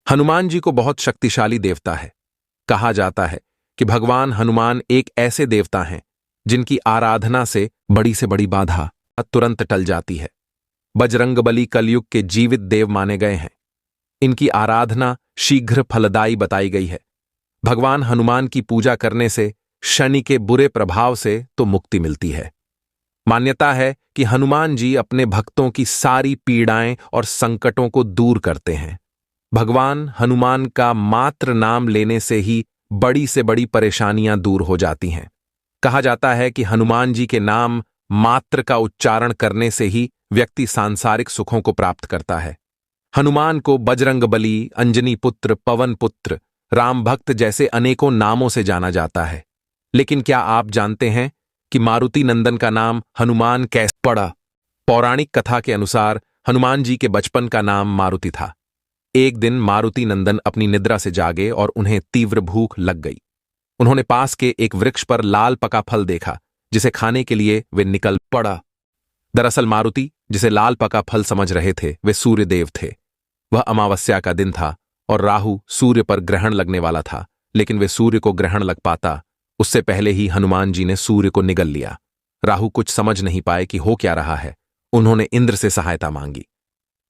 हनुमान जी को बहुत शक्तिशाली देवता है। कहा जाता है कि भगवान हनुमान एक ऐसे देवता हैं जिनकी आराधना से बड़ी बाधा तुरंत टल जाती है। बजरंगबली कलयुग के जीवित देव माने गए हैं। इनकी आराधना शीघ्र फलदायी बताई गई है। भगवान हनुमान की पूजा करने से शनि के बुरे प्रभाव से तो मुक्ति मिलती है। मान्यता है कि हनुमान जी अपने भक्तों की सारी पीड़ाएं और संकटों को दूर करते हैं। भगवान हनुमान का मात्र नाम लेने से ही बड़ी से बड़ी परेशानियां दूर हो जाती हैं। कहा जाता है कि हनुमान जी के नाम मात्र का उच्चारण करने से ही व्यक्ति सांसारिक सुखों को प्राप्त करता है। हनुमान को बजरंगबली, अंजनी पुत्र, पवन पुत्र, राम भक्त जैसे अनेकों नामों से जाना जाता है। लेकिन क्या आप जानते हैं कि मारुति नंदन का नाम हनुमान कैसे पड़ा? पौराणिक कथा के अनुसार हनुमान जी के बचपन का नाम मारुति था। एक दिन मारुति नंदन अपनी निद्रा से जागे और उन्हें तीव्र भूख लग गई। उन्होंने पास के एक वृक्ष पर लाल पका फल देखा, जिसे खाने के लिए वे निकल पड़ा। दरअसल मारुति जिसे लाल पका फल समझ रहे थे, वे सूर्य देव थे। वह अमावस्या का दिन था और राहु सूर्य पर ग्रहण लगने वाला था, लेकिन वे सूर्य को ग्रहण लग पाता उससे पहले ही हनुमान जी ने सूर्य को निगल लिया। राहु कुछ समझ नहीं पाए कि हो क्या रहा है। उन्होंने इंद्र से सहायता मांगी।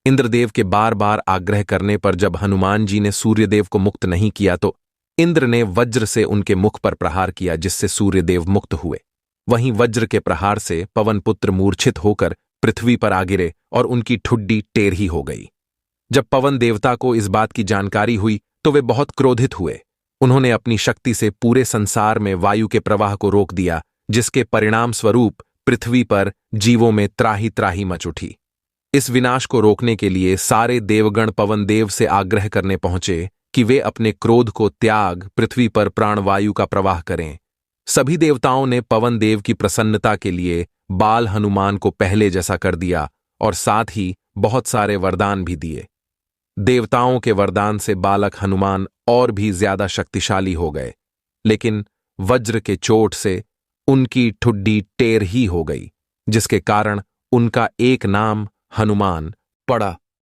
इंद्रदेव के बार बार आग्रह करने पर जब हनुमान जी ने सूर्यदेव को मुक्त नहीं किया तो इंद्र ने वज्र से उनके मुख पर प्रहार किया, जिससे सूर्यदेव मुक्त हुए। वहीं वज्र के प्रहार से पवन पुत्र मूर्छित होकर पृथ्वी पर आ गिरे और उनकी ठुड्डी टेढ़ी हो गई। जब पवन देवता को इस बात की जानकारी हुई तो वे बहुत क्रोधित हुए। उन्होंने अपनी शक्ति से पूरे संसार में वायु के प्रवाह को रोक दिया, जिसके परिणाम स्वरूप पृथ्वी पर जीवों में त्राही त्राही मच उठी। इस विनाश को रोकने के लिए सारे देवगण पवन देव से आग्रह करने पहुंचे कि वे अपने क्रोध को त्याग पृथ्वी पर प्राणवायु का प्रवाह करें। सभी देवताओं ने पवन देव की प्रसन्नता के लिए बाल हनुमान को पहले जैसा कर दिया और साथ ही बहुत सारे वरदान भी दिए। देवताओं के वरदान से बालक हनुमान और भी ज्यादा शक्तिशाली हो गए, लेकिन वज्र के चोट से उनकी ठुड्डी टेढ़ी हो गई, जिसके कारण उनका एक नाम हनुमान पड़ा।